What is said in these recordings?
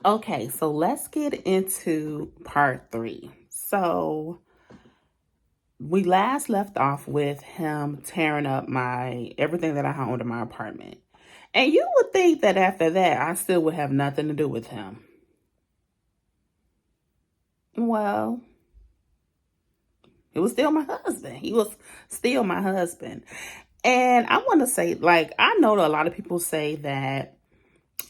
Okay, so let's get into part 3. So we last left off with him tearing up my everything that I owned in my apartment. And you would think that after that, I still would have nothing to do with him. Well, it was still my husband. He was still my husband. And I want to say, like, I know that a lot of people say that,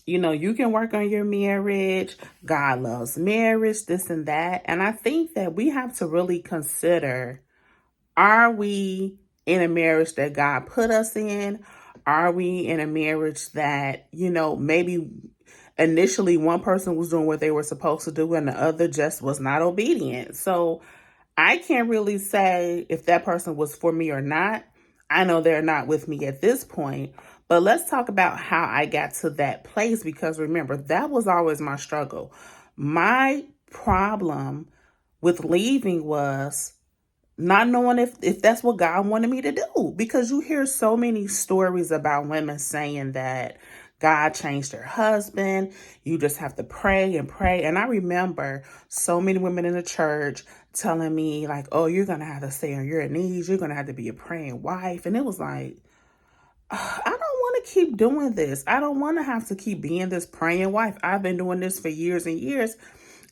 you can work on your marriage. God loves marriage, this and that. And I think that we have to really consider, are we in a marriage that God put us in? Are we in a marriage that, maybe initially one person was doing what they were supposed to do and the other just was not obedient? So I can't really say if that person was for me or not. I know they're not with me at this point, but let's talk about how I got to that place, because remember, that was always my struggle. My problem with leaving was not knowing if that's what God wanted me to do, because you hear so many stories about women saying that God changed their husband. You just have to pray and pray. And I remember so many women in the church telling me, like, oh, you're going to have to stay on your knees. You're going to have to be a praying wife. And it was like, I don't want to keep doing this. I don't want to have to keep being this praying wife. I've been doing this for years and years.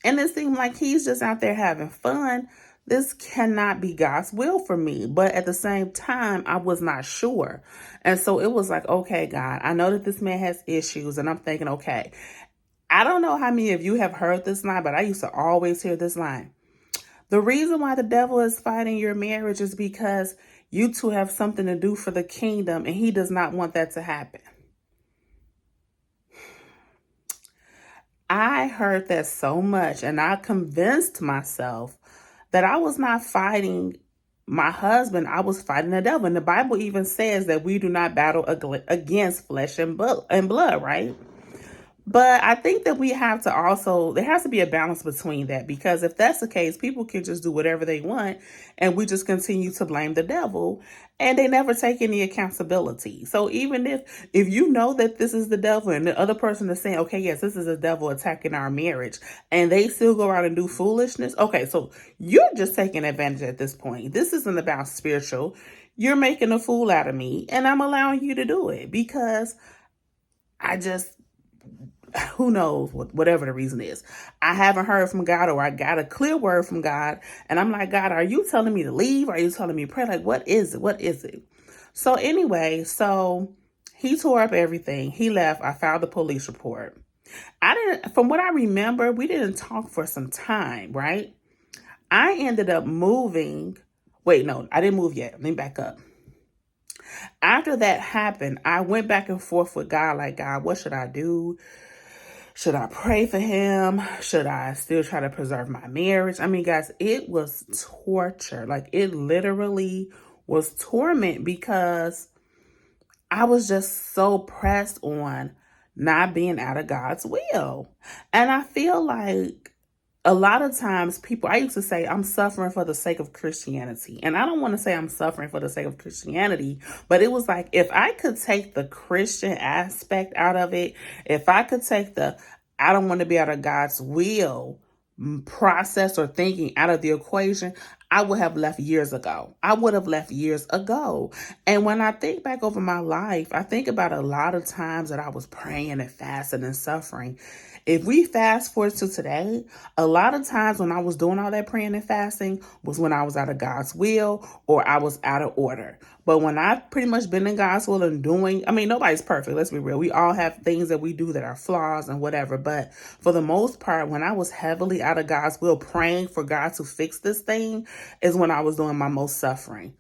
And it seemed like he's just out there having fun. This cannot be God's will for me. But at the same time, I was not sure. And so it was like, okay, God, I know that this man has issues. And I'm thinking, okay, I don't know how many of you have heard this line, but I used to always hear this line. The reason why the devil is fighting your marriage is because you two have something to do for the kingdom, and he does not want that to happen. I heard that so much, and I convinced myself that I was not fighting my husband. I was fighting the devil. And the Bible even says that we do not battle against flesh and blood, right? But I think that we have to also, there has to be a balance between that, because if that's the case, people can just do whatever they want and we just continue to blame the devil and they never take any accountability. So even if you know that this is the devil and the other person is saying, okay, yes, this is the devil attacking our marriage, and they still go out and do foolishness. Okay, so you're just taking advantage at this point. This isn't about spiritual. You're making a fool out of me and I'm allowing you to do it because I just, who knows, whatever the reason is. I haven't heard from God, or I got a clear word from God. And I'm like, God, are you telling me to leave? Are you telling me to pray? Like, what is it? What is it? So anyway, so he tore up everything. He left. I filed the police report. From what I remember, we didn't talk for some time, right? I ended up moving. Wait, no, I didn't move yet. Let me back up. After that happened, I went back and forth with God, like, God, what should I do? Should I pray for him? Should I still try to preserve my marriage? I mean, guys, it was torture. Like, it literally was torment, because I was just so pressed on not being out of God's will. And I feel like a lot of times I used to say, I'm suffering for the sake of Christianity. And I don't want to say I'm suffering for the sake of Christianity, but it was like, if I could take the Christian aspect out of it, if I could take I don't want to be out of God's will process or thinking out of the equation, I would have left years ago. I would have left years ago. And when I think back over my life, I think about a lot of times that I was praying and fasting and suffering. If we fast forward to today, a lot of times when I was doing all that praying and fasting was when I was out of God's will or I was out of order. But when I've pretty much been in God's will and nobody's perfect. Let's be real. We all have things that we do that are flaws and whatever. But for the most part, when I was heavily out of God's will, praying for God to fix this thing, is when I was doing my most suffering.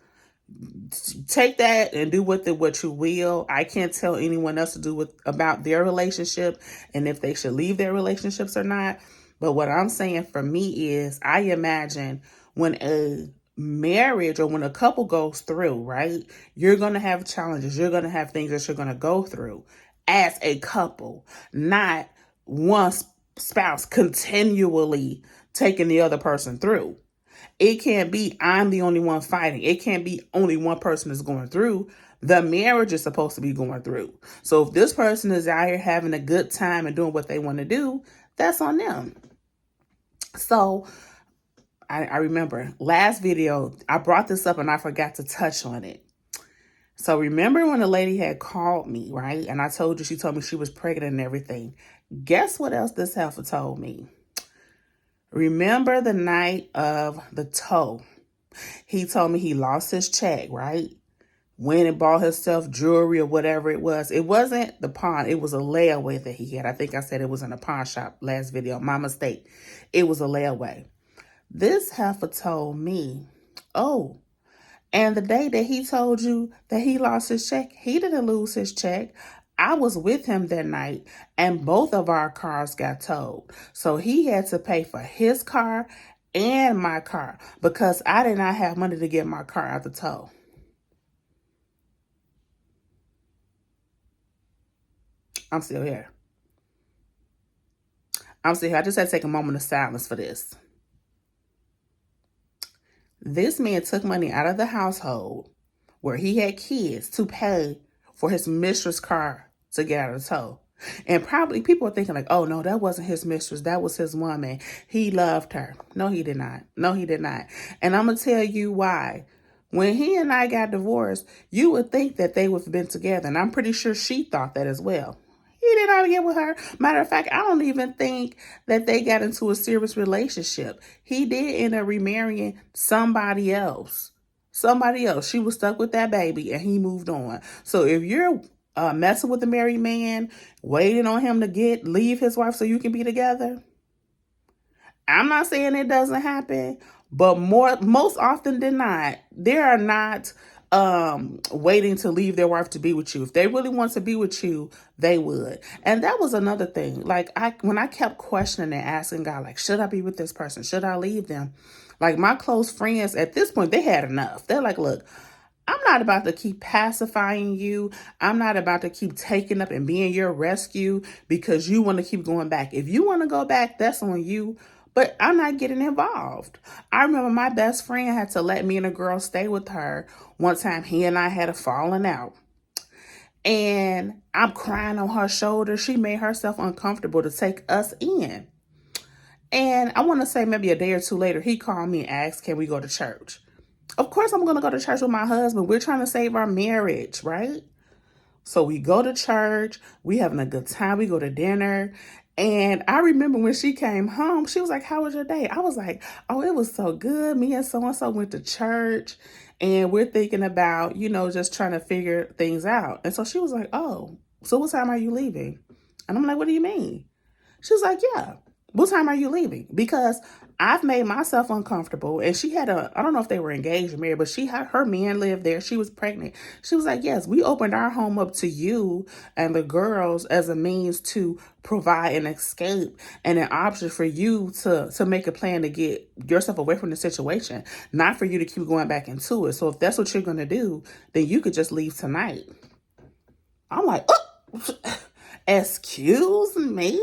Take that and do with it what you will. I can't tell anyone else to do about their relationship and if they should leave their relationships or not. But what I'm saying for me is, I imagine when a marriage or when a couple goes through, right, you're going to have challenges. You're going to have things that you're going to go through as a couple, not one spouse continually taking the other person through. It can't be I'm the only one fighting. It can't be only one person is going through. The marriage is supposed to be going through. So if this person is out here having a good time and doing what they want to do, that's on them. So I remember last video, I brought this up and I forgot to touch on it. So remember when the lady had called me, right? And I told you, she told me she was pregnant and everything. Guess what else this heifer told me? Remember the night of the tow? He told me he lost his check, right? Went and bought himself jewelry or whatever it was. It wasn't the pawn. It was a layaway that he had. I think I said it was in a pawn shop last video. My mistake. It was a layaway. This heifer told me, oh, and the day that he told you that he lost his check, he didn't lose his check. I was with him that night and both of our cars got towed. So he had to pay for his car and my car because I did not have money to get my car out the tow. I'm still here. I just had to take a moment of silence for this. This man took money out of the household where he had kids to pay for his mistress' car to get out of the tow. And probably people are thinking like, oh, no, that wasn't his mistress. That was his woman. He loved her. No, he did not. No, he did not. And I'm going to tell you why. When he and I got divorced, you would think that they would have been together. And I'm pretty sure she thought that as well. He did not get with her. Matter of fact, I don't even think that they got into a serious relationship. He did end up remarrying somebody else. She was stuck with that baby and he moved on. So if you're messing with a married man, waiting on him to leave his wife so you can be together, I'm not saying it doesn't happen, but most often than not, they are not waiting to leave their wife to be with you. If they really want to be with you, they would. And that was another thing. Like when I kept questioning and asking God, like, should I be with this person? Should I leave them? Like my close friends at this point, they had enough. They're like, look, I'm not about to keep pacifying you. I'm not about to keep taking up and being your rescue because you want to keep going back. If you want to go back, that's on you. But I'm not getting involved. I remember my best friend had to let me and a girl stay with her. One time he and I had a falling out. And I'm crying on her shoulder. She made herself uncomfortable to take us in. And I want to say maybe a day or two later, he called me and asked, can we go to church? Of course I'm going to go to church with my husband. We're trying to save our marriage, right? So we go to church. We having a good time. We go to dinner. And I remember when she came home, she was like, how was your day? I was like, oh, it was so good. Me and so-and-so went to church and we're thinking about, just trying to figure things out. And so she was like, oh, so what time are you leaving? And I'm like, what do you mean? She was like, yeah. What time are you leaving? Because I've made myself uncomfortable. And she had I don't know if they were engaged or married, but her man lived there. She was pregnant. She was like, yes, we opened our home up to you and the girls as a means to provide an escape and an option for you to make a plan to get yourself away from the situation, not for you to keep going back into it. So if that's what you're going to do, then you could just leave tonight. I'm like, oh, excuse me?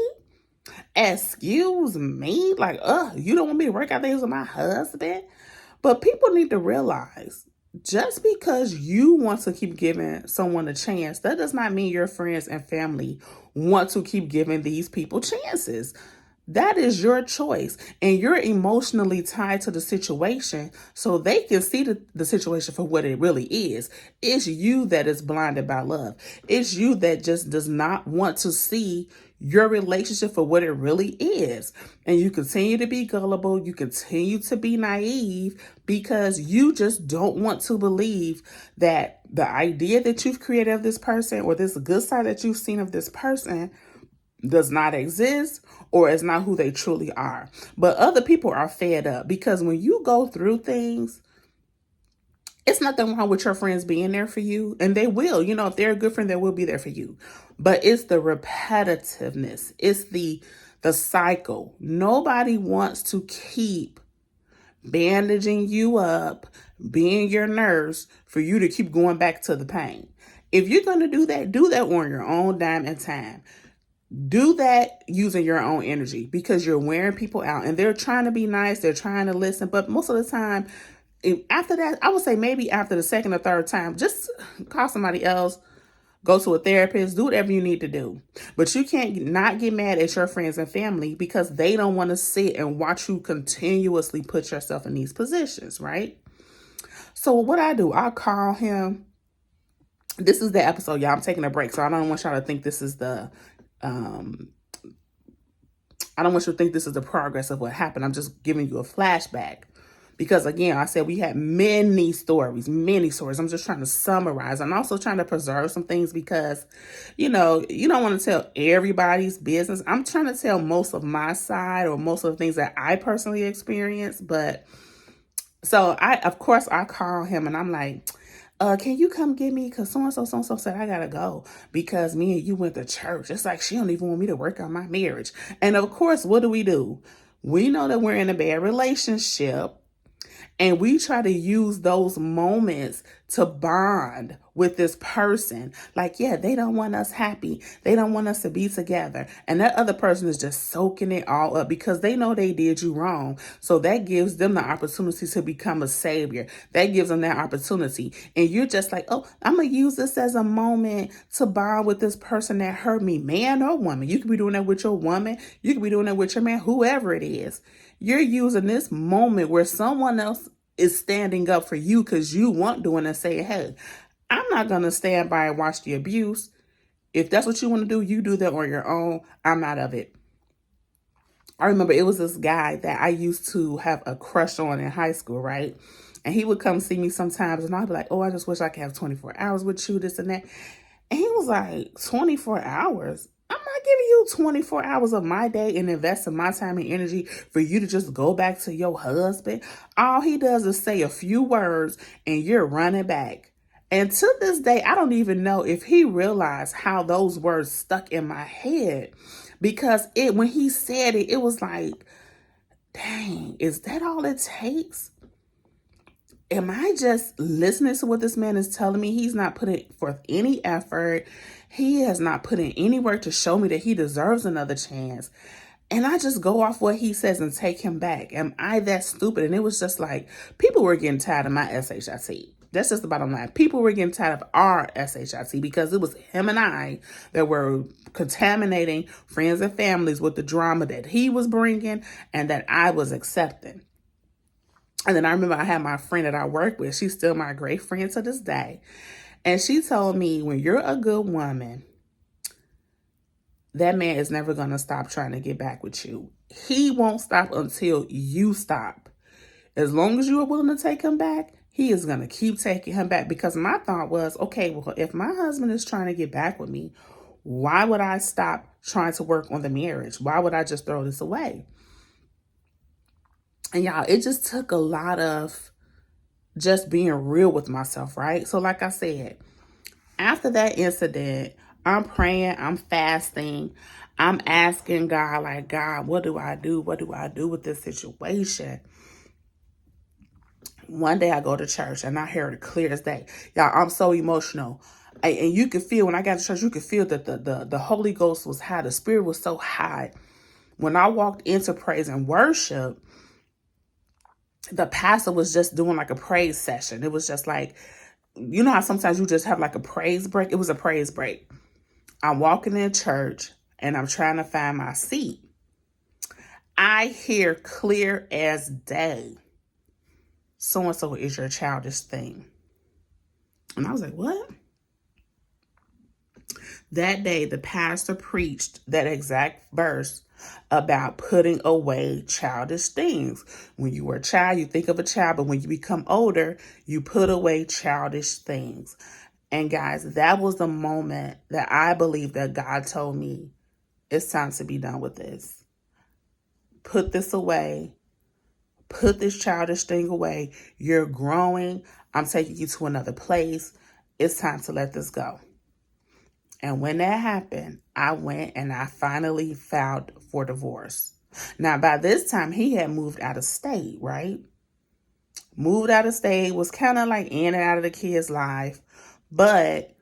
Excuse me? Like, you don't want me to work out things with my husband? But people need to realize, just because you want to keep giving someone a chance, that does not mean your friends and family want to keep giving these people chances. That is your choice. And you're emotionally tied to the situation so they can see the situation for what it really is. It's you that is blinded by love. It's you that just does not want to see your relationship for what it really is. And you continue to be gullible. You continue to be naive because you just don't want to believe that the idea that you've created of this person or this good side that you've seen of this person does not exist or is not who they truly are. But other people are fed up because when you go through things, it's nothing wrong with your friends being there for you. And they will, if they're a good friend, they will be there for you. But it's the repetitiveness. It's the cycle. Nobody wants to keep bandaging you up, being your nurse for you to keep going back to the pain. If you're going to do that on your own dime and time. Do that using your own energy because you're wearing people out and they're trying to be nice. They're trying to listen. But most of the time, after that, I would say maybe after the second or third time, just call somebody else, go to a therapist, do whatever you need to do. But you can't not get mad at your friends and family because they don't want to sit and watch you continuously put yourself in these positions, right? So what I do, I call him. This is the episode, y'all. I'm taking a break, so I don't want y'all to think this is the I don't want you to think this is the progress of what happened. I'm just giving you a flashback. Because again, I said we had many stories. I'm just trying to summarize. I'm also trying to preserve some things because, you don't want to tell everybody's business. I'm trying to tell most of my side or most of the things that I personally experienced. But so of course, I call him and I'm like, can you come get me? Because so-and-so said I got to go because me and you went to church. It's like she don't even want me to work on my marriage. And of course, what do? We know that we're in a bad relationship. And we try to use those moments to bond with this person. Like, yeah, they don't want us happy. They don't want us to be together. And that other person is just soaking it all up because they know they did you wrong. So that gives them the opportunity to become a savior. That gives them that opportunity. And you're just like, oh, I'm going to use this as a moment to bond with this person that hurt me, man or woman. You could be doing that with your woman. You could be doing that with your man, whoever it is. You're using this moment where someone else is standing up for you because you want doing and saying, hey, I'm not going to stand by and watch the abuse. If that's what you want to do, you do that on your own. I'm not of it. I remember it was this guy that I used to have a crush on in high school, right? And he would come see me sometimes and I'd be like, oh, I just wish I could have 24 hours with you, this and that. And he was like, 24 hours? I'm not giving you 24 hours of my day and investing my time and energy for you to just go back to your husband. All he does is say a few words and you're running back. And to this day, I don't even know if he realized how those words stuck in my head. Because when he said it, it was like, dang, is that all it takes? Am I just listening to what this man is telling me? He's not putting forth any effort. He has not put in any work to show me that he deserves another chance. And I just go off what he says and take him back. Am I that stupid? And it was just like, people were getting tired of my SHIT. That's just the bottom line. People were getting tired of our SHIT because it was him and I that were contaminating friends and families with the drama that he was bringing and that I was accepting. And then I remember I had my friend that I work with. She's still my great friend to this day. And she told me, when you're a good woman, that man is never going to stop trying to get back with you. He won't stop until you stop. As long as you are willing to take him back, he is going to keep taking him back. Because my thought was, okay, well, if my husband is trying to get back with me, why would I stop trying to work on the marriage? Why would I just throw this away? And y'all, it just took a lot of just being real with myself, right? So like I said, after that incident, I'm praying, I'm fasting, I'm asking God, like, God, what do I do? What do I do with this situation? One day I go to church and I hear it clear as day. Y'all, I'm so emotional. And you could feel, when I got to church, you could feel that the Holy Ghost was high. The Spirit was so high. When I walked into praise and worship, the pastor was just doing like a praise session. It was just like, you know how sometimes you just have like a praise break? It was a praise break. I'm walking in church and I'm trying to find my seat. I hear clear as day, so-and-so is your childish thing. And I was like, what? That day, the pastor preached that exact verse about putting away childish things. When you were a child, you think of a child, but when you become older, you put away childish things. And guys, that was the moment that I believe that God told me, it's time to be done with this. Put this away. Put this childish thing away. You're growing. I'm taking you to another place. It's time to let this go. And when that happened, I went and I finally filed for divorce. Now, by this time, he had moved out of state, right? Moved out of state, was kind of like in and out of the kid's life. But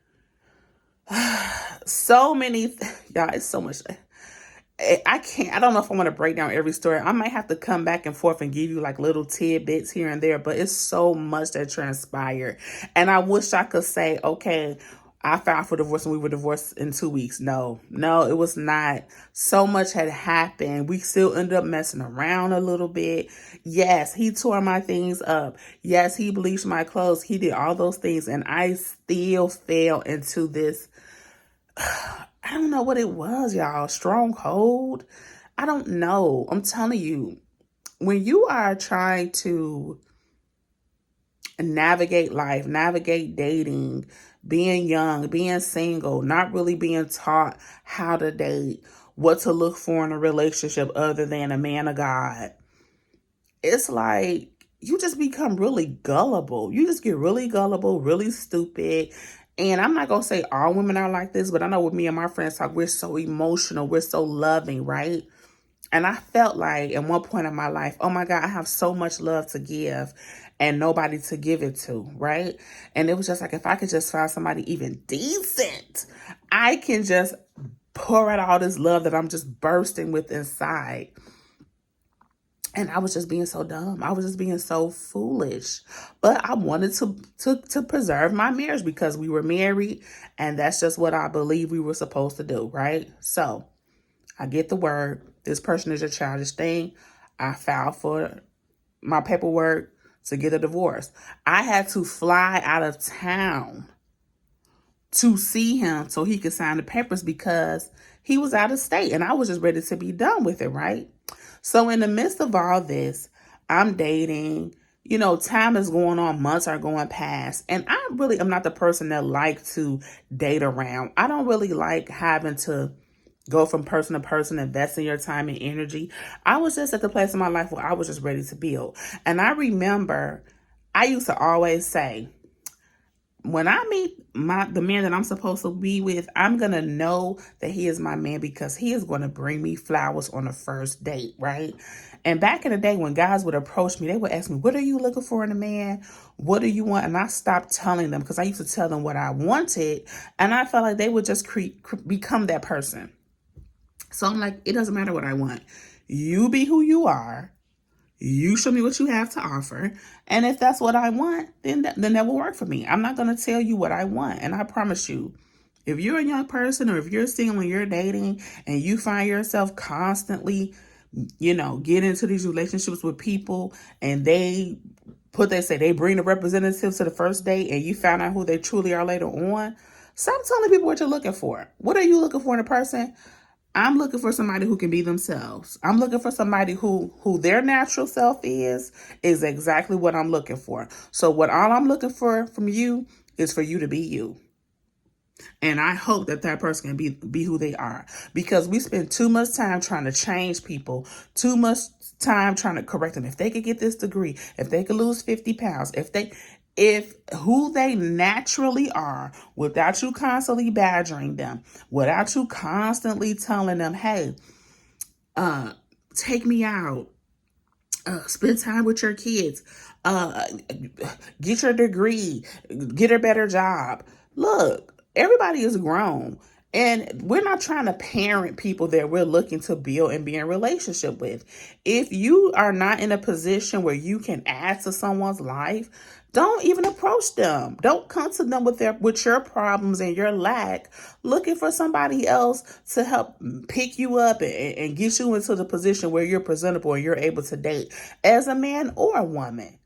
so many, y'all, it's so much. I don't know if I want to break down every story. I might have to come back and forth and give you like little tidbits here and there, but it's so much that transpired. And I wish I could say, okay, I filed for divorce and we were divorced in 2 weeks. No, it was not. So much had happened. We still ended up messing around a little bit. Yes, he tore my things up. Yes, he bleached my clothes. He did all those things. And I still fell into this, I don't know what it was, y'all. Stronghold. I don't know. I'm telling you, when you are trying to navigate life, navigate dating, being young, being single, not really being taught how to date, what to look for in a relationship other than a man of God, it's like you just become really gullible. You just get really gullible, really stupid. And I'm not going to say all women are like this, but I know with me and my friends talk, we're so emotional. We're so loving, right? And I felt like at one point in my life, oh my God, I have so much love to give and nobody to give it to, right? And it was just like, if I could just find somebody even decent, I can just pour out all this love that I'm just bursting with inside. And I was just being so dumb. I was just being so foolish. But I wanted to preserve my marriage because we were married. And that's just what I believe we were supposed to do, right? So I get the word. This person is a childish thing. I filed for my paperwork to get a divorce. I had to fly out of town to see him so he could sign the papers because he was out of state. And I was just ready to be done with it, right? So in the midst of all this, I'm dating, time is going on, months are going past. And I really am not the person that like to date around. I don't really like having to go from person to person, investing your time and energy. I was just at the place in my life where I was just ready to build. And I remember I used to always say, when I meet the man that I'm supposed to be with, I'm going to know that he is my man because he is going to bring me flowers on the first date, right? And back in the day when guys would approach me, they would ask me, what are you looking for in a man? What do you want? And I stopped telling them because I used to tell them what I wanted. And I felt like they would just become that person. So I'm like, it doesn't matter what I want. You be who you are. You show me what you have to offer. And if that's what I want, then that will work for me. I'm not going to tell you what I want. And I promise you, if you're a young person or if you're single and you're dating and you find yourself constantly, get into these relationships with people and they bring the representatives to the first date and you find out who they truly are later on, stop telling people what you're looking for. What are you looking for in a person? I'm looking for somebody who can be themselves. I'm looking for somebody who their natural self is exactly what I'm looking for. So all I'm looking for from you is for you to be you. And I hope that person can be who they are, because we spend too much time trying to change people, too much time trying to correct them. If they could get this degree, if they could lose 50 pounds, if who they naturally are, without you constantly badgering them, without you constantly telling them, hey, take me out, spend time with your kids, get your degree, get a better job. Look, everybody is grown. And we're not trying to parent people that we're looking to build and be in a relationship with. If you are not in a position where you can add to someone's life, don't even approach them. Don't come to them with your problems and your lack, looking for somebody else to help pick you up and get you into the position where you're presentable and you're able to date as a man or a woman.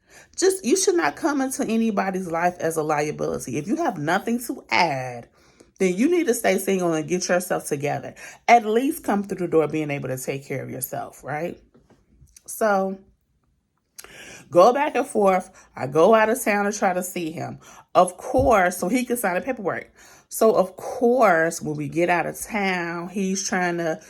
You should not come into anybody's life as a liability. If you have nothing to add, then you need to stay single and get yourself together. At least come through the door being able to take care of yourself, right? So go back and forth. I go out of town to try to see him, of course, so he can sign the paperwork. So, of course, when we get out of town, he's trying to,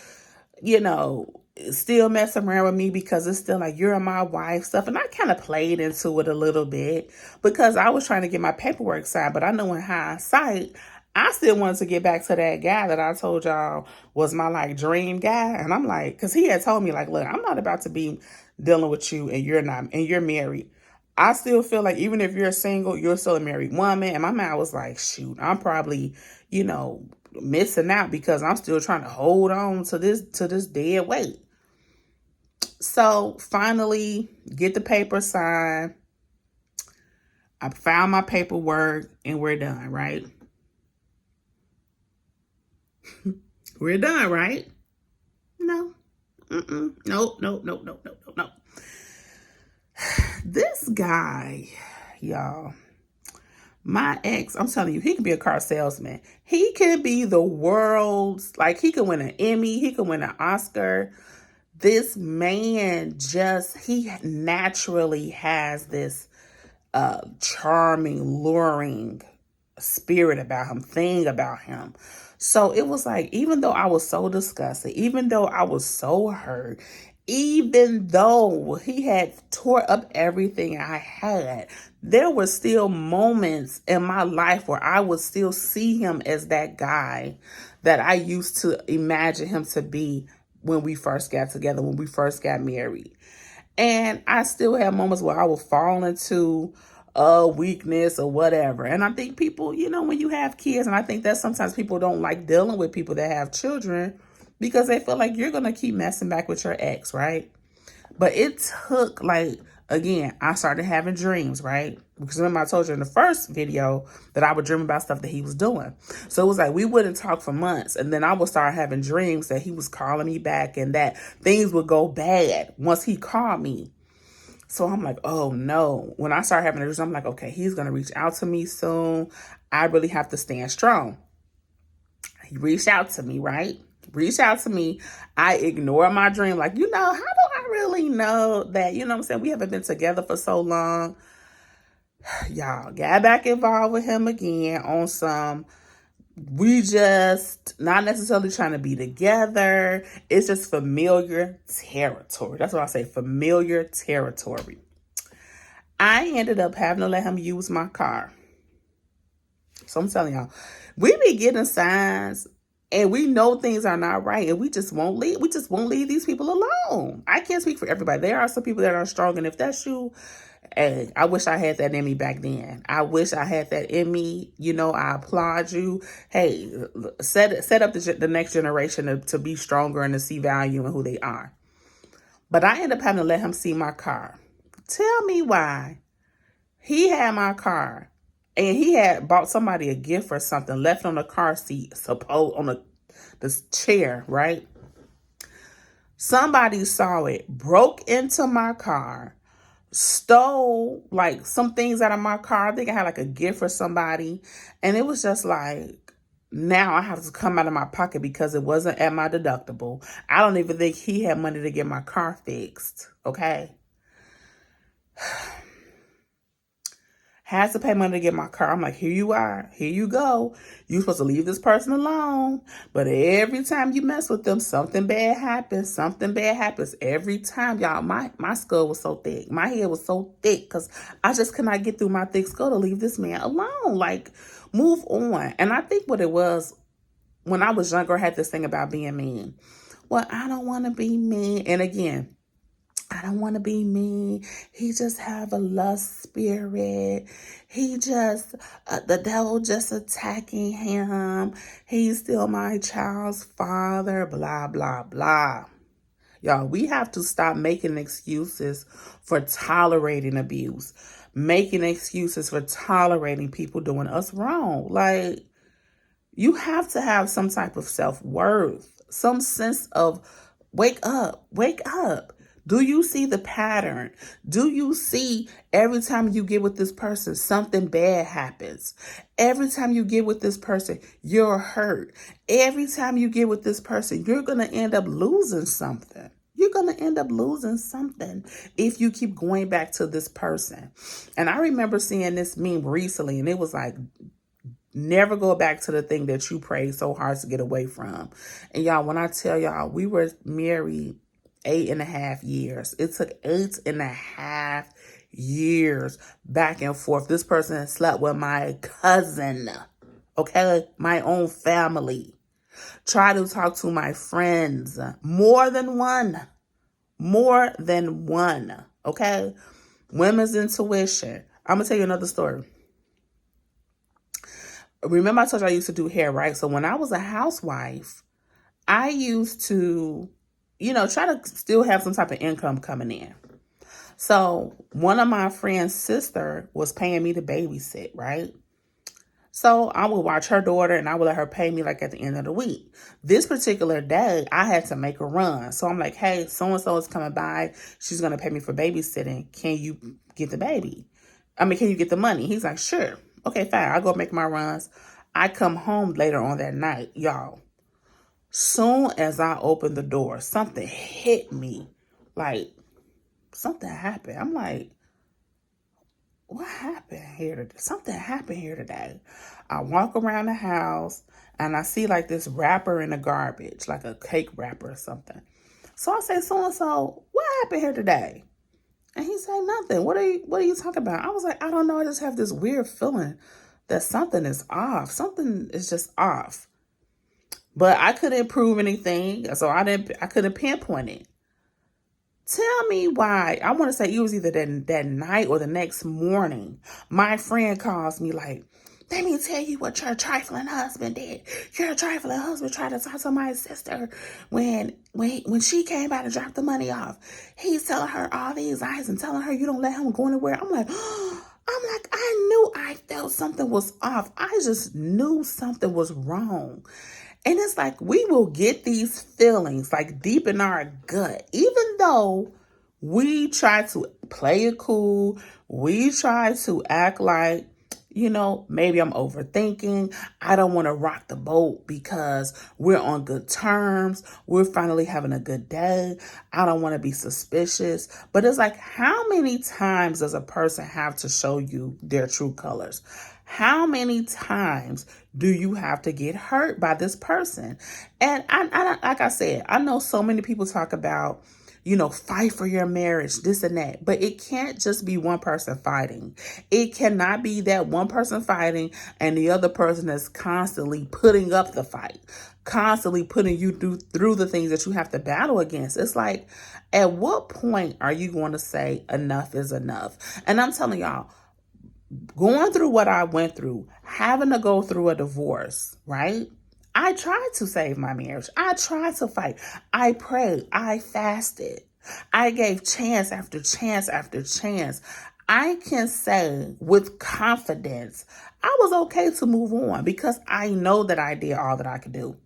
still messing around with me because it's still like, you're my wife stuff. And I kind of played into it a little bit because I was trying to get my paperwork signed. But I know in hindsight, I still wanted to get back to that guy that I told y'all was my dream guy. And I'm like, because he had told me look, I'm not about to be dealing with you and you're not, and you're married. I still feel like even if you're single, you're still a married woman. And my mind was like, shoot, I'm probably, missing out because I'm still trying to hold on to this dead weight. So finally, get the paper signed. I found my paperwork and we're done, right? We're done, right? No. Nope. This guy, y'all, my ex, I'm telling you, he could be a car salesman. He could be the world's, like, he could win an Emmy, he could win an Oscar. This man he naturally has this charming, luring spirit about him, thing about him. So it was like, even though I was so disgusted, even though I was so hurt, even though he had tore up everything I had, there were still moments in my life where I would still see him as that guy that I used to imagine him to be when we first got together, when we first got married. And I still have moments where I will fall into a weakness or whatever. And I think people, when you have kids, and I think that sometimes people don't like dealing with people that have children because they feel like you're going to keep messing back with your ex, right? But it took, again, I started having dreams, right? Because remember I told you in the first video that I would dream about stuff that he was doing. So it was like we wouldn't talk for months. And then I would start having dreams that he was calling me back and that things would go bad once he called me. So I'm like, oh no. When I start having dreams, I'm like, okay, he's going to reach out to me soon. I really have to stand strong. He reached out to me, right? Reached out to me. I ignore my dream. Like, how do I really know that, what I'm saying? We haven't been together for so long. Y'all, got back involved with him again on some, we just not necessarily trying to be together. It's just familiar territory. That's what I say, familiar territory. I ended up having to let him use my car. So I'm telling y'all, we be getting signs and we know things are not right and we just won't leave. We just won't leave these people alone. I can't speak for everybody. There are some people that are strong, and if that's you, hey, I wish I had that in me back then. I wish I had that in me. I applaud you. Hey, set up the next generation to be stronger and to see value in who they are. But I ended up having to let him see my car. Tell me why. He had my car. And he had bought somebody a gift or something, left on the car seat, on the chair, right? Somebody saw it, broke into my car, stole some things out of my car. I think I had a gift for somebody. And it was just like, now I have to come out of my pocket because it wasn't at my deductible. I don't even think he had money to get my car fixed, okay? Has to pay money to get my car. I'm like, here you are. Here you go. You're supposed to leave this person alone. But every time you mess with them, something bad happens. Something bad happens. Every time, y'all, my skull was so thick. My head was so thick because I just could not get through my thick skull to leave this man alone. Move on. And I think what it was, when I was younger, I had this thing about being mean. Well, I don't want to be mean. And again, I don't want to be mean. He just have a lust spirit. He just, the devil just attacking him. He's still my child's father, blah, blah, blah. Y'all, we have to stop making excuses for tolerating abuse. Making excuses for tolerating people doing us wrong. You have to have some type of self-worth. Some sense of wake up. Do you see the pattern? Do you see every time you get with this person, something bad happens? Every time you get with this person, you're hurt. Every time you get with this person, you're going to end up losing something. You're going to end up losing something if you keep going back to this person. And I remember seeing this meme recently, and it was like, never go back to the thing that you prayed so hard to get away from. And y'all, when I tell y'all, we were married 8.5 years. It took 8.5 years back and forth. This person had slept with my cousin, okay? My own family. Try to talk to my friends. More than one, okay? Women's intuition. I'm going to tell you another story. remember I told you I used to do hair, right? So when I was a housewife, I used to, try to still have some type of income coming in. So one of my friend's sister was paying me to babysit, right? So I would watch her daughter and I would let her pay me like at the end of the week. This particular day, I had to make a run. So I'm like, hey, so-and-so is coming by. She's going to pay me for babysitting. Can you get the baby? Can you get the money? He's like, sure. Okay, fine. I'll go make my runs. I come home later on that night, y'all. Soon as I opened the door, something hit me. Like, something happened. I'm like, what happened here today? Something happened here today. I walk around the house and I see like this wrapper in the garbage, like a cake wrapper or something. So I say, so-and-so, what happened here today? And he said, nothing. What are you talking about? I was like, I don't know. I just have this weird feeling that something is off. Something is just off. But I couldn't prove anything. So I couldn't pinpoint it. Tell me why. I want to say it was either that night or the next morning. My friend calls me like, let me tell you what your trifling husband did. Your trifling husband tried to talk to my sister when she came by to drop the money off. He's telling her all these lies and telling her you don't let him go anywhere. I'm like, I knew I felt something was off. I just knew something was wrong. And it's like we will get these feelings like deep in our gut, even though we try to play it cool. We try to act like, maybe I'm overthinking. I don't want to rock the boat because we're on good terms. We're finally having a good day. I don't want to be suspicious. But it's like, how many times does a person have to show you their true colors? How many times do you have to get hurt by this person? And I like I said, I know so many people talk about, fight for your marriage, this and that. But it can't just be one person fighting. It cannot be that one person fighting and the other person is constantly putting up the fight, constantly putting you through the things that you have to battle against. It's like, at what point are you going to say enough is enough? And I'm telling y'all, going through what I went through, having to go through a divorce, right? I tried to save my marriage. I tried to fight. I prayed. I fasted. I gave chance after chance after chance. I can say with confidence, I was okay to move on because I know that I did all that I could do.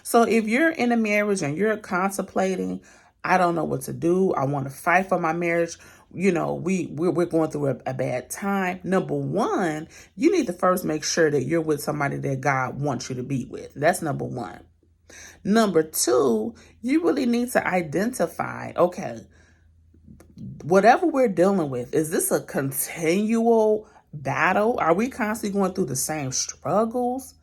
So if you're in a marriage and you're contemplating, I don't know what to do, I want to fight for my marriage, we're going through a bad time. Number one, you need to first make sure that you're with somebody that God wants you to be with. That's number one. Number two, you really need to identify, okay, whatever we're dealing with, is this a continual battle? Are we constantly going through the same struggles?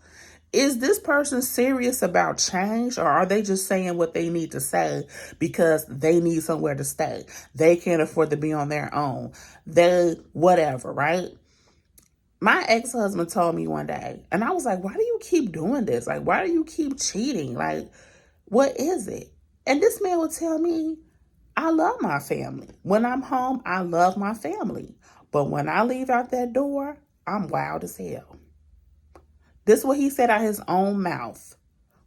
Is this person serious about change, or are they just saying what they need to say because they need somewhere to stay? They can't afford to be on their own. Whatever, right? My ex-husband told me one day, and I was like, why do you keep doing this? Like, why do you keep cheating? Like, what is it? And this man would tell me, I love my family. When I'm home, I love my family. But when I leave out that door, I'm wild as hell. This is what he said out his own mouth.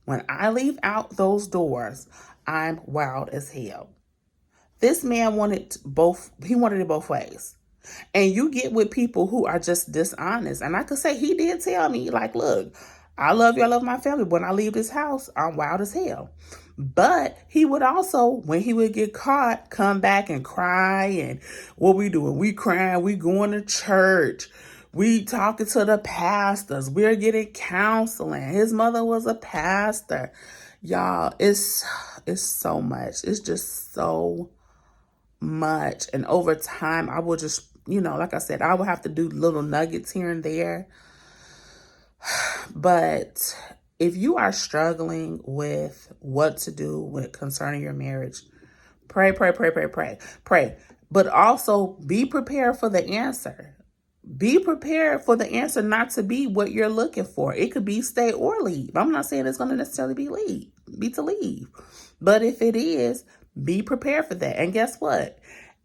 When I leave out those doors, I'm wild as hell. This man wanted it both ways. And you get with people who are just dishonest. And I could say he did tell me, like, look, I love you, I love my family. When I leave this house, I'm wild as hell. But he would also, when he would get caught, come back and cry. And what we doing? We crying, we going to church. We talking to the pastors. We're getting counseling. His mother was a pastor. Y'all, it's so much. It's just so much. And over time, I will just, like I said, I will have to do little nuggets here and there. But if you are struggling with what to do when concerning your marriage, pray. But also be prepared for the answer. Be prepared for the answer not to be what you're looking for. It could be stay or leave. I'm not saying it's going to necessarily be to leave. But if it is, be prepared for that. And guess what?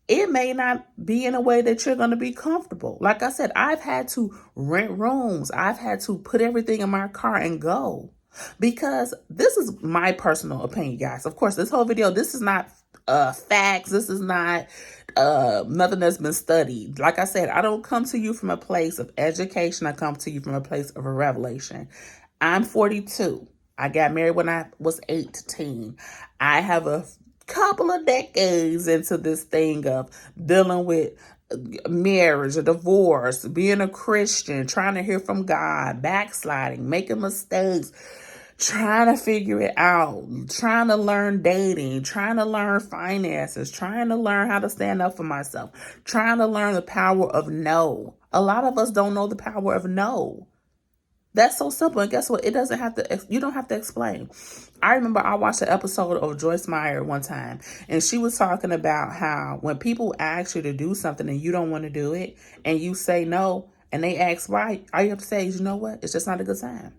It may not be in a way that you're going to be comfortable. Like I said, I've had to rent rooms. I've had to put everything in my car and go, because this is my personal opinion, guys. Of course, this whole video, this is not facts. This is not nothing that's been studied. Like I said, I don't come to you from a place of education. I come to you from a place of a revelation. I'm 42. I got married when I was 18. I have a couple of decades into this thing of dealing with marriage, a divorce, being a Christian, trying to hear from God, backsliding, making mistakes, trying to figure it out, trying to learn dating, trying to learn finances, trying to learn how to stand up for myself, trying to learn the power of no. A lot of us don't know the power of no. That's so simple. And guess what? It doesn't have to, you don't have to explain. I remember I watched an episode of Joyce Meyer one time, and she was talking about how when people ask you to do something and you don't want to do it, and you say no, and they ask why, all you have to say is, you know what? It's just not a good time.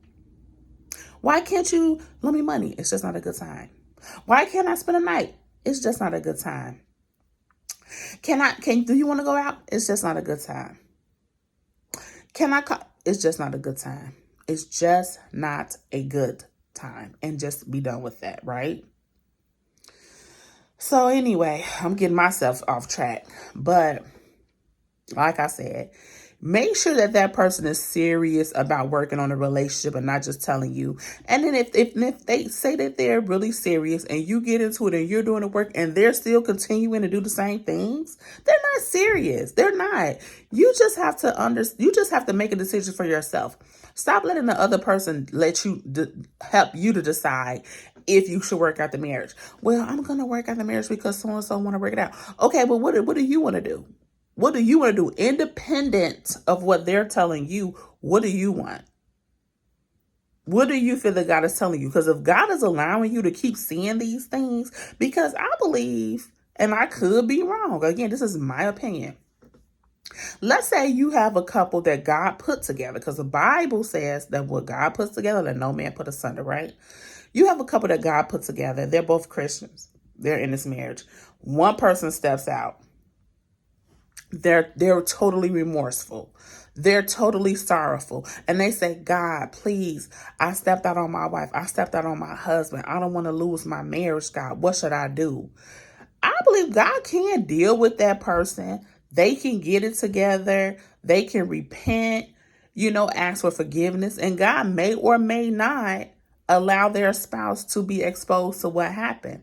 Why can't you loan me money? It's just not a good time. Why can't I spend a night? It's just not a good time. Do you want to go out? It's just not a good time. Can I call? It's just not a good time. It's just not a good time. And just be done with that, right? So anyway, I'm getting myself off track. But like I said, make sure that that person is serious about working on a relationship and not just telling you. And then if they say that they're really serious and you get into it and you're doing the work and they're still continuing to do the same things, they're not serious. They're not. You just have to make a decision for yourself. Stop letting the other person help you to decide if you should work out the marriage. Well, I'm going to work out the marriage because so-and-so want to work it out. Okay, but what do you want to do? What do you want to do? Independent of what they're telling you, what do you want? What do you feel that God is telling you? Because if God is allowing you to keep seeing these things, because I believe, and I could be wrong, again, this is my opinion. Let's say you have a couple that God put together, because the Bible says that what God puts together, that no man put asunder, right? You have a couple that God put together. They're both Christians. They're in this marriage. One person steps out. They're totally remorseful. They're totally sorrowful. And they say, God, please, I stepped out on my wife. I stepped out on my husband. I don't want to lose my marriage, God. What should I do? I believe God can deal with that person. They can get it together. They can repent, ask for forgiveness. And God may or may not allow their spouse to be exposed to what happened.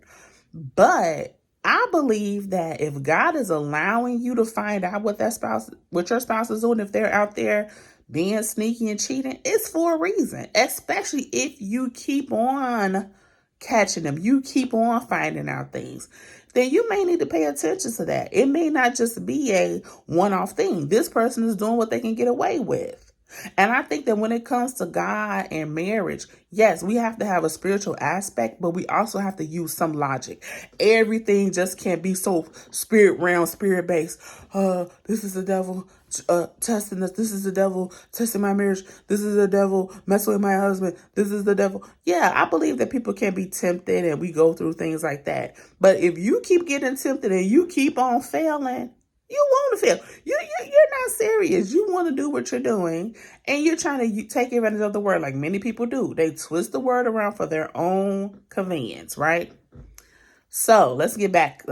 But I believe that if God is allowing you to find out what your spouse is doing, if they're out there being sneaky and cheating, it's for a reason, especially if you keep on catching them, you keep on finding out things, then you may need to pay attention to that. It may not just be a one-off thing. This person is doing what they can get away with. And I think that when it comes to God and marriage, yes, we have to have a spiritual aspect, but we also have to use some logic. Everything just can't be so spirit realm, spirit based. This is the devil testing us. This is the devil testing my marriage. This is the devil messing with my husband. This is the devil. Yeah, I believe that people can be tempted and we go through things like that. But if you keep getting tempted and you keep on failing, you want to fail. You're not serious. You want to do what you're doing, and you're trying to take advantage of the word like many people do. They twist the word around for their own convenience, right? So let's get back.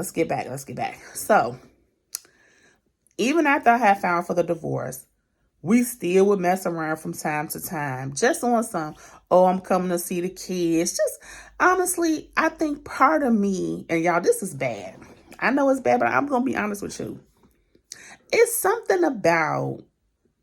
So even after I had filed for the divorce, we still would mess around from time to time, just on some, I'm coming to see the kids. Just honestly, I think part of me, and y'all, this is bad. I know it's bad, but I'm going to be honest with you. It's something about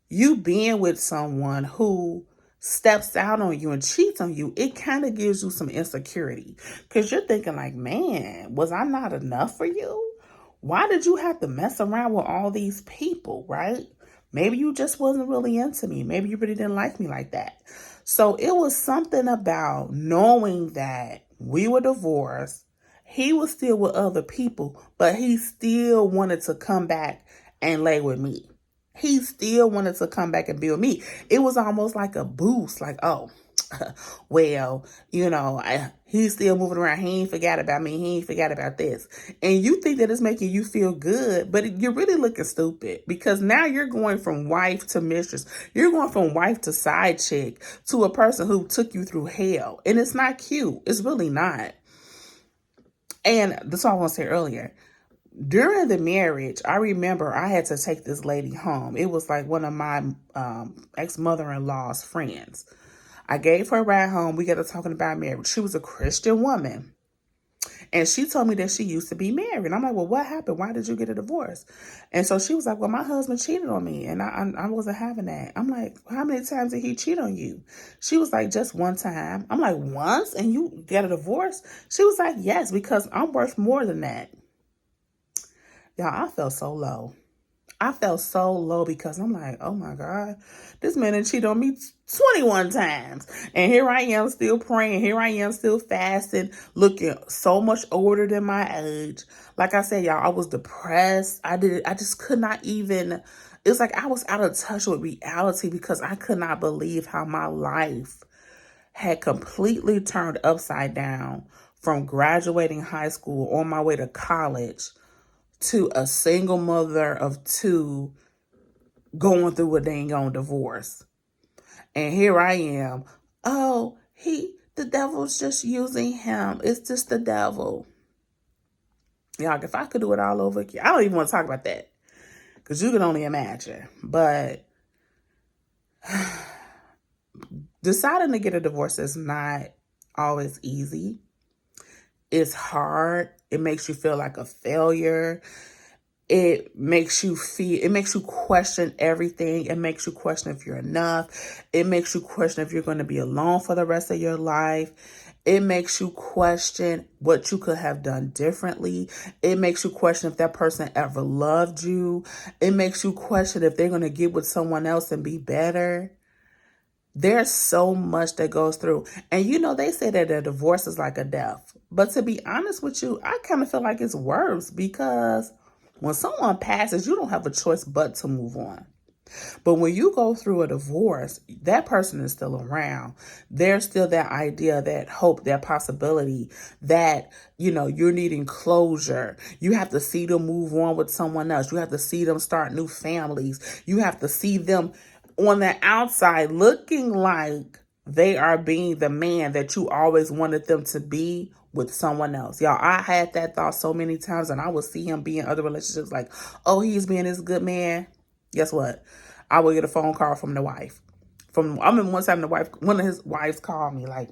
you being with someone who steps out on you and cheats on you. It kind of gives you some insecurity because you're thinking like, man, was I not enough for you? Why did you have to mess around with all these people, right? Maybe you just wasn't really into me. Maybe you really didn't like me like that. So it was something about knowing that we were divorced. He was still with other people, but he still wanted to come back and lay with me. He still wanted to come back and be with me. It was almost like a boost, like, oh, well, he's still moving around. He ain't forgot about me. He ain't forgot about this. And you think that it's making you feel good, but you're really looking stupid, because now you're going from wife to mistress. You're going from wife to side chick to a person who took you through hell. And it's not cute. It's really not. And that's all I want to say earlier. During the marriage, I remember I had to take this lady home. It was like one of my ex-mother-in-law's friends. I gave her a ride home. We got to talking about marriage. She was a Christian woman. And she told me that she used to be married. And I'm like, well, what happened? Why did you get a divorce? And so she was like, well, my husband cheated on me, and I wasn't having that. I'm like, how many times did he cheat on you? She was like, just one time. I'm like, once? And you get a divorce? She was like, yes, because I'm worth more than that. Y'all, I felt so low. I felt so low because I'm like, oh my God, this man had cheated on me 21 times. And here I am still praying. Here I am still fasting, looking so much older than my age. Like I said, y'all, I was depressed. I just could not even, it's like I was out of touch with reality, because I could not believe how my life had completely turned upside down from graduating high school on my way to college to a single mother of two going through a dang on divorce. And here I am. Oh, the devil's just using him. It's just the devil. Y'all, if I could do it all over again, I don't even want to talk about that, because you can only imagine. But deciding to get a divorce is not always easy. It's hard. It makes you feel like a failure. It makes you question everything. It makes you question if you're enough. It makes you question if you're going to be alone for the rest of your life. It makes you question what you could have done differently. It makes you question if that person ever loved you. It makes you question if they're going to get with someone else and be better. There's so much that goes through. And they say that a divorce is like a death. But to be honest with you, I kind of feel like it's worse, because when someone passes, you don't have a choice but to move on. But when you go through a divorce, that person is still around. There's still that idea, that hope, that possibility that, you're needing closure. You have to see them move on with someone else. You have to see them start new families. You have to see them on the outside looking like they are being the man that you always wanted them to be with someone else. Y'all, I had that thought so many times, and I would see him be in other relationships like, oh, he's being this good man. Guess what? I would get a phone call from the wife. One time one of his wives called me like,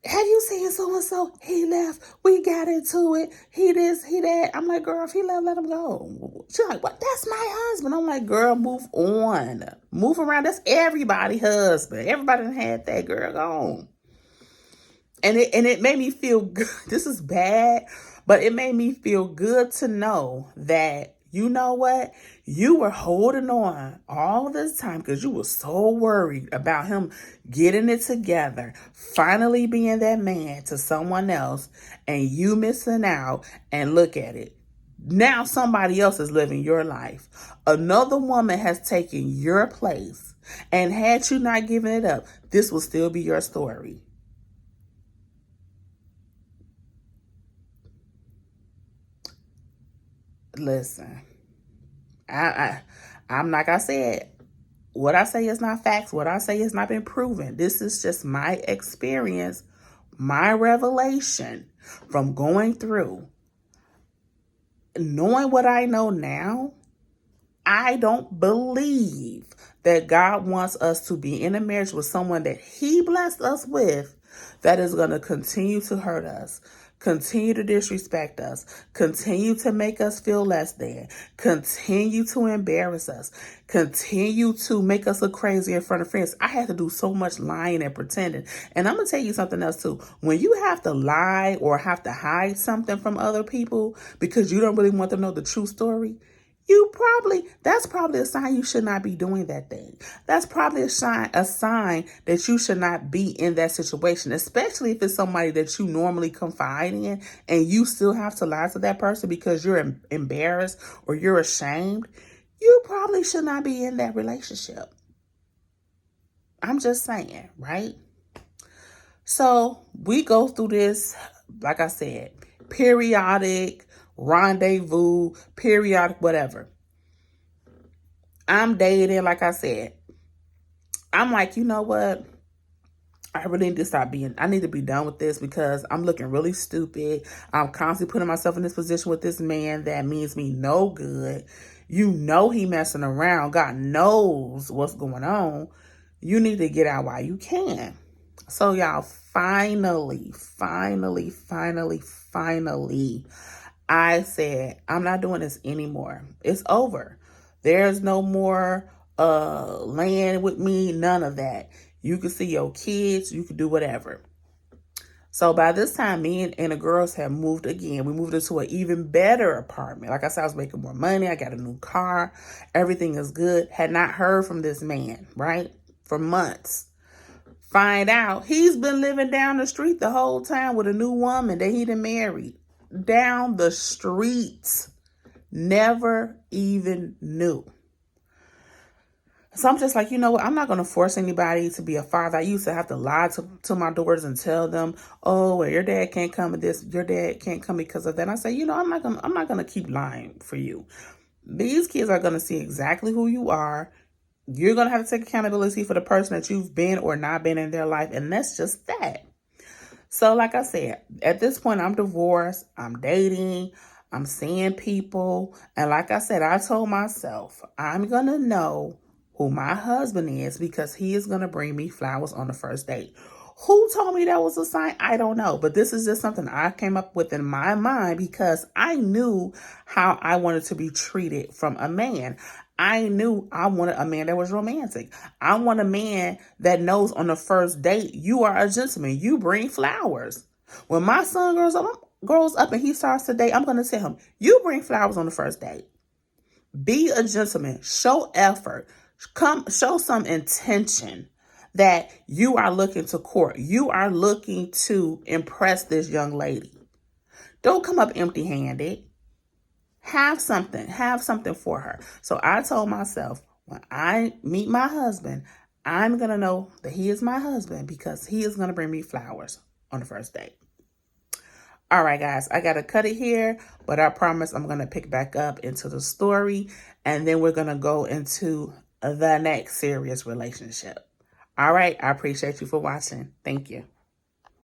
have you seen so-and-so? He left. We got into it. He this, he that. I'm like, girl, if he left, let him go. She's like, what? That's my husband. I'm like, girl, move on. Move around. That's everybody's husband. Everybody done had that. Girl, go on. And it made me feel good. This is bad, but it made me feel good to know that, you know what? You were holding on all this time because you were so worried about him getting it together, finally being that man to someone else, and you missing out. And look at it. Now somebody else is living your life. Another woman has taken your place. And had you not given it up, this will still be your story. Listen, I'm like I said, what I say is not facts. What I say has not been proven. This is just my experience, my revelation from going through. Knowing what I know now, I don't believe that God wants us to be in a marriage with someone that he blessed us with that is going to continue to hurt us, continue to disrespect us, continue to make us feel less than, continue to embarrass us, continue to make us look crazy in front of friends. I had to do so much lying and pretending. And I'm going to tell you something else too. When you have to lie or have to hide something from other people because you don't really want them to know the true story, that's probably a sign you should not be doing that thing. That's probably a sign that you should not be in that situation, especially if it's somebody that you normally confide in and you still have to lie to that person because you're embarrassed or you're ashamed. You probably should not be in that relationship. I'm just saying, right? So we go through this, like I said, periodic rendezvous, periodic whatever. I'm dating, like I said. I'm like, you know what? I really need to I need to be done with this because I'm looking really stupid. I'm constantly putting myself in this position with this man that means me no good. You know he messing around. God knows what's going on. You need to get out while you can. So y'all, finally, I said, I'm not doing this anymore. It's over. There's no more laying with me, none of that. You can see your kids, you can do whatever. So by this time, me and the girls have moved again. We moved into an even better apartment. Like I said, I was making more money. I got a new car. Everything is good. Had not heard from this man, right? For months. Find out he's been living down the street the whole time with a new woman that he done married. Down the streets. Never even knew. So I'm just like, you know what? I'm not going to force anybody to be a father. I used to have to lie to my daughters and tell them, oh, well, your dad can't come with this. Your dad can't come because of that. And I say, you know, I'm not going to keep lying for you. These kids are going to see exactly who you are. You're going to have to take accountability for the person that you've been or not been in their life. And that's just that. So like I said, at this point, I'm divorced. I'm dating. I'm seeing people. And like I said, I told myself, I'm going to know who my husband is because he is going to bring me flowers on the first date. Who told me that was a sign? I don't know. But this is just something I came up with in my mind because I knew how I wanted to be treated from a man. I knew I wanted a man that was romantic. I want a man that knows on the first date, you are a gentleman. You bring flowers. When my son grows up and he starts to date, I'm going to tell him, you bring flowers on the first date. Be a gentleman. Show effort. Show some intention that you are looking to court. You are looking to impress this young lady. Don't come up empty-handed. Have something for her. So I told myself, when I meet my husband, I'm going to know that he is my husband because he is going to bring me flowers on the first date. All right, guys, I got to cut it here, but I promise I'm going to pick back up into the story, and then we're going to go into the next serious relationship. All right, I appreciate you for watching. Thank you.